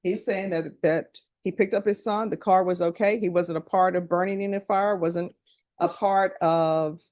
He's saying that he picked up his son, the car was okay, he wasn't a part of burning in the fire, wasn't a part of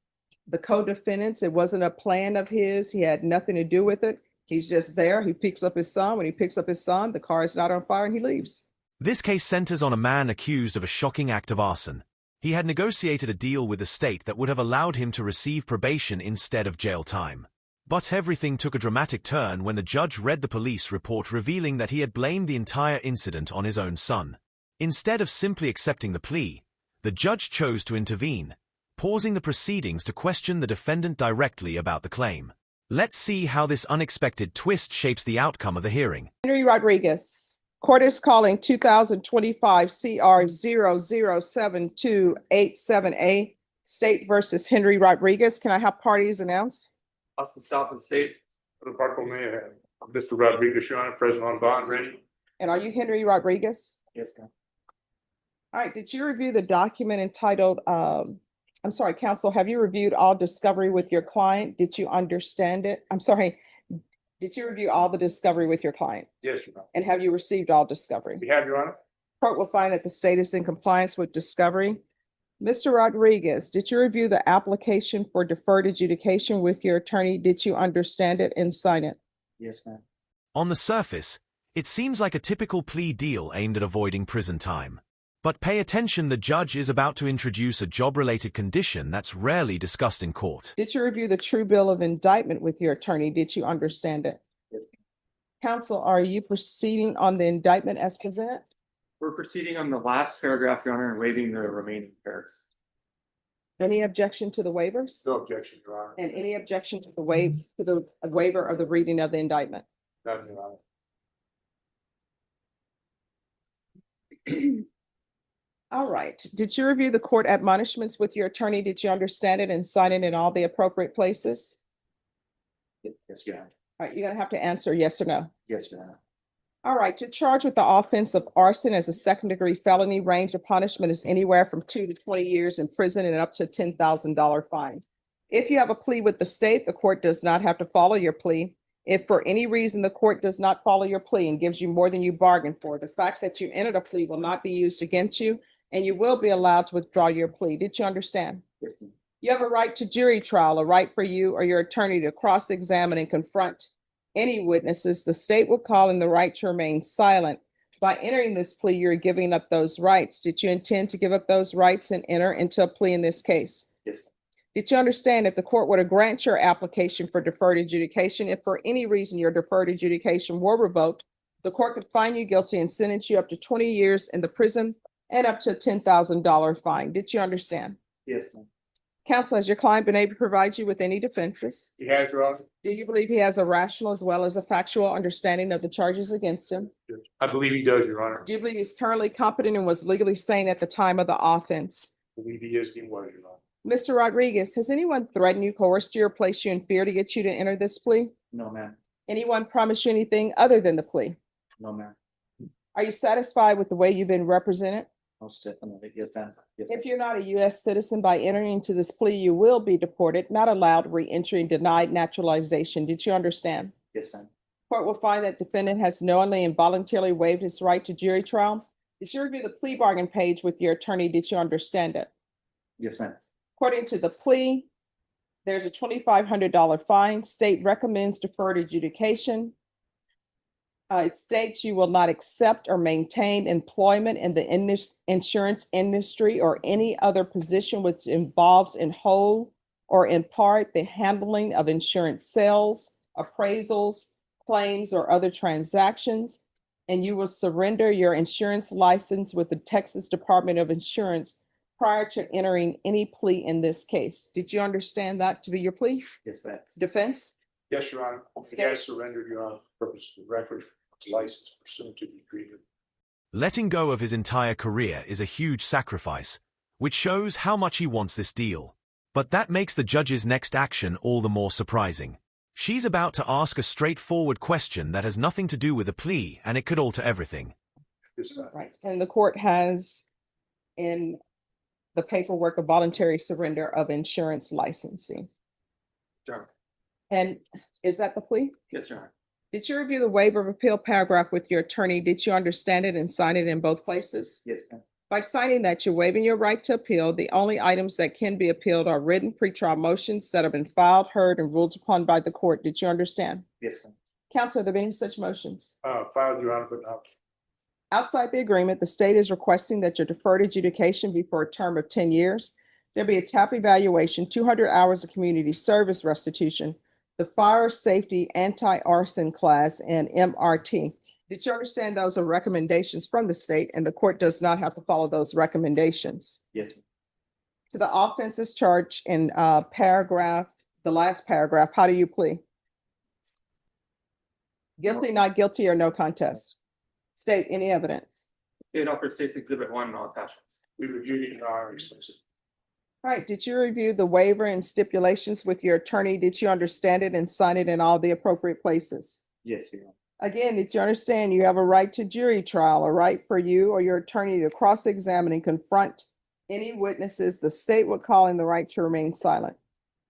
the co-defendants, it wasn't a plan of his, he had nothing to do with it. He's just there, he picks up his son, when he picks up his son, the car is not on fire and he leaves. This case centers on a man accused of a shocking act of arson. He had negotiated a deal with the state that would have allowed him to receive probation instead of jail time. But everything took a dramatic turn when the judge read the police report revealing that he had blamed the entire incident on his own son. Instead of simply accepting the plea, the judge chose to intervene, pausing the proceedings to question the defendant directly about the claim. Let's see how this unexpected twist shapes the outcome of the hearing. Henry Rodriguez. Court is calling 2025 CR 007287A, State versus Henry Rodriguez. Can I have parties announced? Austin South and State. For the Park Mayor, Mr. Rodriguez, Your Honor, present on bond, ready? And are you Henry Rodriguez? Yes, ma'am. All right, did you review the document entitled, I'm sorry, counsel, have you reviewed all discovery with your client? Did you understand it? I'm sorry, did you review all the discovery with your client? Yes, Your Honor. And have you received all discovery? We have, Your Honor. Court will find that the state is in compliance with discovery. Mr. Rodriguez, did you review the application for deferred adjudication with your attorney? Did you understand it and sign it? Yes, ma'am. On the surface, it seems like a typical plea deal aimed at avoiding prison time. But pay attention, the judge is about to introduce a job-related condition that's rarely discussed in court. Did you review the true bill of indictment with your attorney? Did you understand it? Yes. Counsel, are you proceeding on the indictment as presented? We're proceeding on the last paragraph, Your Honor, and waiving the remaining paragraphs. Any objection to the waivers? No objection, Your Honor. And any objection to the waiver of the reading of the indictment? None, Your Honor. All right. Did you review the court admonishments with your attorney? Did you understand it and sign it in all the appropriate places? Yes, Your Honor. All right, you're gonna have to answer yes or no. Yes, Your Honor. All right, you're charged with the offense of arson as a second-degree felony. Range of punishment is anywhere from 2 to 20 years in prison and up to $10,000 fine. If you have a plea with the state, the court does not have to follow your plea. If for any reason the court does not follow your plea and gives you more than you bargained for, the fact that you entered a plea will not be used against you, and you will be allowed to withdraw your plea. Did you understand? Yes, ma'am. You have a right to jury trial, a right for you or your attorney to cross-examine and confront any witnesses. The state will call in the right to remain silent. By entering this plea, you're giving up those rights. Did you intend to give up those rights and enter into a plea in this case? Yes, ma'am. Did you understand if the court were to grant your application for deferred adjudication, if for any reason your deferred adjudication were revoked, the court could find you guilty and sentence you up to 20 years in the prison and up to a $10,000 fine? Did you understand? Yes, ma'am. Counsel, has your client been able to provide you with any defenses? He has, Your Honor. Do you believe he has a rational as well as a factual understanding of the charges against him? Yes. I believe he does, Your Honor. Do you believe he's currently competent and was legally sane at the time of the offense? I believe he is being was, Your Honor. Mr. Rodriguez, has anyone threatened you, coerced you, or placed you in fear to get you to enter this plea? No, ma'am. Anyone promised you anything other than the plea? No, ma'am. Are you satisfied with the way you've been represented? Most definitely. Yes, ma'am. Yes, If you're not a U.S. citizen, by entering into this plea, you will be deported, not allowed re-entry, and denied naturalization. Did you understand? yes, ma'am. Court will find that defendant has knowingly and voluntarily waived his right to jury trial. Did you review the plea bargain page with your attorney? Did you understand it? Yes, ma'am. According to the plea, there's a $2,500 fine. State recommends deferred adjudication. It states you will not accept or maintain employment in the insurance industry or any other position which involves in whole or in part the handling of insurance sales, appraisals, claims, or other transactions, and you will surrender your insurance license with the Texas Department of Insurance prior to entering any plea in this case. Did you understand that to be your plea? Yes, ma'am. Defense? Yes, Your Honor. He has surrendered, Your Honor, for purpose of the record, license pursuant to the agreement. Letting go of his entire career is a huge sacrifice, which shows how much he wants this deal. But that makes the judge's next action all the more surprising. She's about to ask a straightforward question that has nothing to do with the plea, and it could alter everything. Yes, ma'am. Right. And the court has in the paperwork a voluntary surrender of insurance licensing. Sure. And is that the plea? Yes, Your Honor. Did you review the waiver of appeal paragraph with your attorney? Did you understand it and sign it in both places? Yes, ma'am. By signing that, you're waiving your right to appeal. The only items that can be appealed are written pretrial motions that have been filed, heard, and ruled upon by the court. Did you understand? Yes, ma'am. Counsel, are there any such motions? Filed, Your Honor, but not. Outside the agreement, the state is requesting that your deferred adjudication be for a term of 10 years. There'll be a TAP evaluation, 200 hours of community service restitution, the fire safety anti-arson class, and MRT. Did you understand those are recommendations from the state and the court does not have to follow those recommendations? Yes, ma'am. To the offenses charged in paragraph, the last paragraph, how do you plea? Guilty, not guilty, or no contest? State any evidence. State offered State's Exhibit 1, no attachments. We reviewed it, Your Honor, extensively. All right, did you review the waiver and stipulations with your attorney? Did you understand it and sign it in all the appropriate places? Yes, Your Honor. Again, did you understand you have a right to jury trial, a right for you or your attorney to cross-examine and confront any witnesses the state would call in the right to remain silent?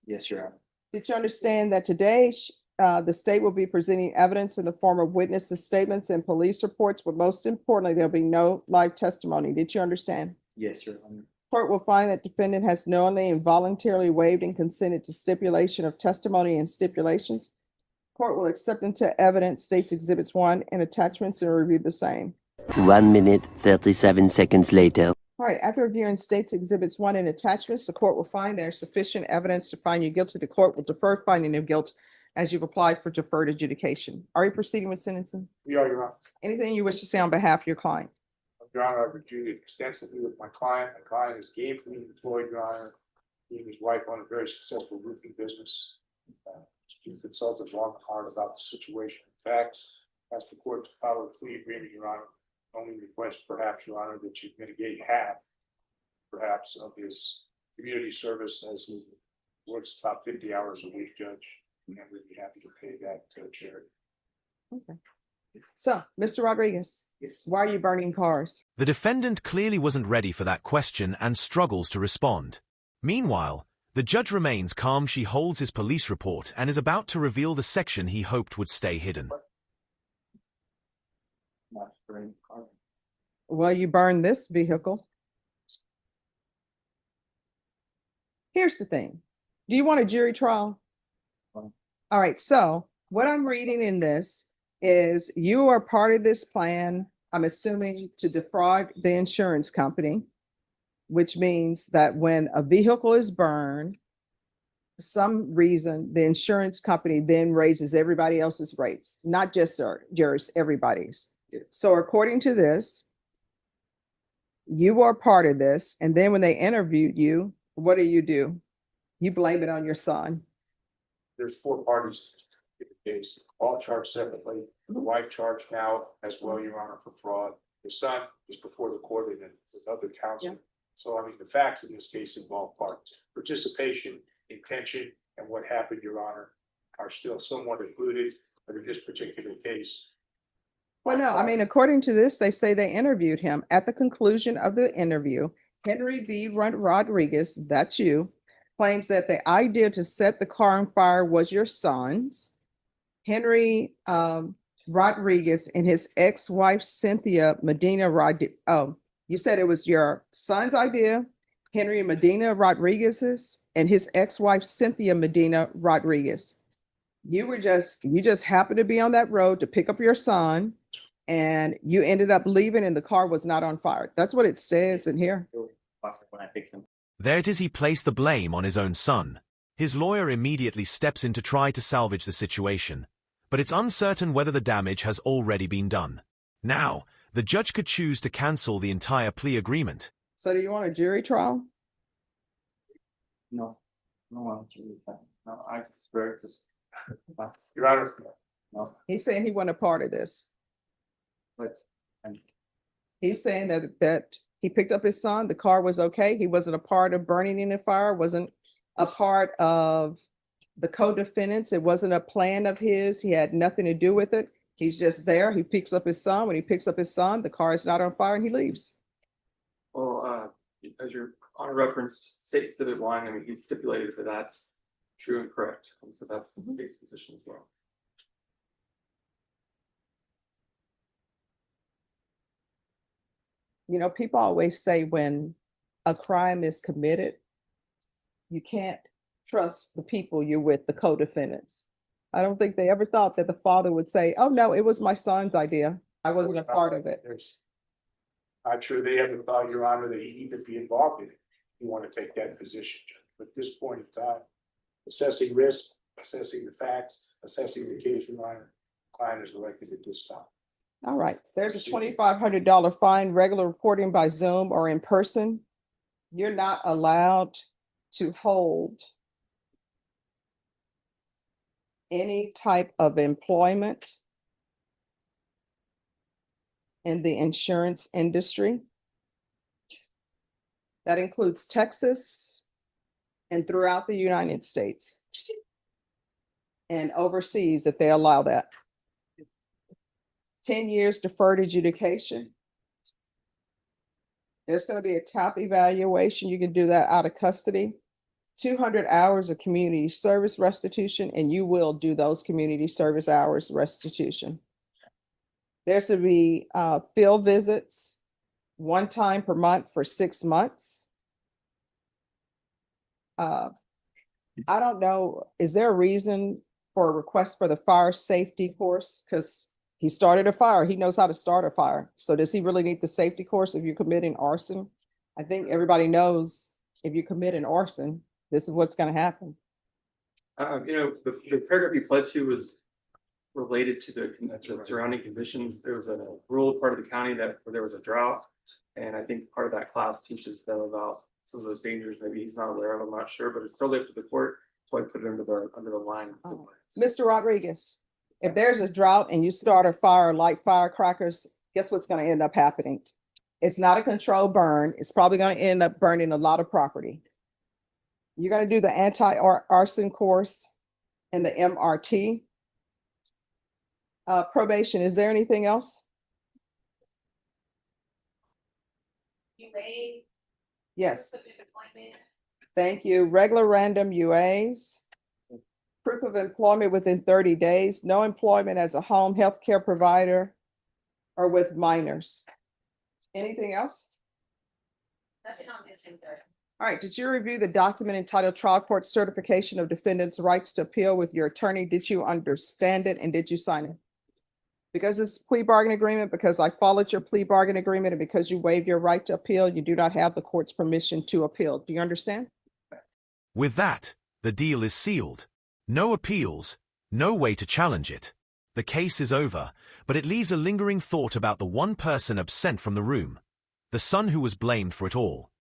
Yes, Your Honor. Did you understand that today the state will be presenting evidence in the form of witnesses' statements and police reports, but most importantly, there'll be no live testimony? Did you understand? Yes, Your Honor. Court will find that defendant has knowingly and voluntarily waived and consented to stipulation of testimony and stipulations. Court will accept into evidence State's Exhibits 1 and attachments and review the same. 1 minute, 37 seconds later. All right, after reviewing State's Exhibits 1 and attachments, the court will find there is sufficient evidence to find you guilty. The court will defer finding of guilt as you've applied for deferred adjudication. Are you proceeding with sentencing? We are, Your Honor. Anything you wish to say on behalf of your client? Your Honor, I've reviewed it extensively with my client. My client is gainfully employed, Your Honor. He and his wife own a very successful roofing business. He consulted long and hard about the situation and facts. Asked the court to follow the plea agreement, Your Honor. Only request perhaps, Your Honor, that you mitigate half, perhaps, of his community service as he works about 50 hours a week, Judge. And we'd be happy to pay that to charity. Okay. So, Mr. Rodriguez, why are you burning cars? The defendant clearly wasn't ready for that question and struggles to respond. Meanwhile, the judge remains calm. She holds his police report and is about to reveal the section he hoped would stay hidden. Not for any car. Well, you burned this vehicle. Here's the thing. Do you want a jury trial? All right, so what I'm reading in this is you are part of this plan, I'm assuming, to defraud the insurance company, which means that when a vehicle is burned, for some reason, the insurance company then raises everybody else's rates, not just yours, everybody's. So according to this, you are part of this. And then when they interviewed you, what do? You blame it on your son. There's 4 parties in the case, all charged separately. The wife charged now as well, Your Honor, for fraud. The son is before the court and with other counsel. Yeah. So I mean, the facts in this case involve parties. Participation, intention, and what happened, Your Honor, are still somewhat included, but in this particular case. Well, no, I mean, according to this, they say they interviewed him. At the conclusion of the interview, Henry V. Rodriguez, that's you, claims that the idea to set the car on fire was your son's. Henry Rodriguez and his ex-wife Cynthia Medina you said it was your son's idea, Henry Medina Rodriguez's, and his ex-wife Cynthia Medina Rodriguez. You just happened to be on that road to pick up your son, and you ended up leaving and the car was not on fire. That's what it says in here. When I picked him. There it is. He placed the blame on his own son. His lawyer immediately steps in to try to salvage the situation, but it's uncertain whether the damage has already been done. Now, the judge could choose to cancel the entire plea agreement. So do you want a jury trial? No, no, I swear just. Your Honor, No, He's saying he wasn't a part of this. but He's saying that he picked up his son, the car was okay. He wasn't a part of burning in the fire, wasn't a part of the co-defendants. It wasn't a plan of his. He had nothing to do with it. He's just there. He picks up his son. When he picks up his son, the car is not on fire and he leaves. Well, as your honor referenced, State Exhibit 1, I mean, he stipulated that that's true and correct. And so that's the state's position as well. You know, people always say when a crime is committed, you can't trust the people you're with, the co-defendants. I don't think they ever thought that the father would say, oh, no, it was my son's idea. I wasn't a part of it. I'm sure they haven't thought, Your Honor, that he'd even be involved in it. You want to take that position, Judge. But at this point in time, assessing risk, assessing the facts, assessing the case, Your Honor, client is elected at this time. All right, there's a $2,500 fine, regular reporting by Zoom or in person. You're not allowed to hold any type of employment in the insurance industry. That includes Texas and throughout the United States and overseas if they allow that. 10 years deferred adjudication. There's going to be a top evaluation. You can do that out of custody. 200 hours of community service restitution, and you will do those community service hours restitution. There's to be field visits 1 time per month for 6 months. I don't know, is there a reason for a request for the fire safety course? Because he started a fire, he knows how to start a fire. So does he really need the safety course if you're committing arson? I think everybody knows if you commit an arson, this is what's going to happen. The paragraph you pled to was related to the surrounding conditions. There was a rural part of the county where there was a drought. And I think part of that class teaches them about some of those dangers. Maybe he's not aware of, I'm not sure, but it's totally up to the court. So I put it under the line. Mr. Rodriguez, if there's a drought and you start a fire, light firecrackers, guess what's going to end up happening? It's not a controlled burn. It's probably going to end up burning a lot of property. You're going to do the anti-arson course and the MRT. Probation, is there anything else? Yes. Thank you. Regular random UAs. Proof of employment within 30 days. No employment as a home health care provider or with minors. Anything else? Nothing on this in there. All right, did you review the document entitled Trial Court Certification of Defendant's Rights to Appeal with your attorney? Did you understand it and did you sign it? Because it's plea bargain agreement, because I followed your plea bargain agreement, and because you waived your right to appeal, you do not have the court's permission to appeal. Do you understand? With that, the deal is sealed. No appeals, no way to challenge it. The case is over, but it leaves a lingering thought about the one person absent from the room, the son who was blamed for it all.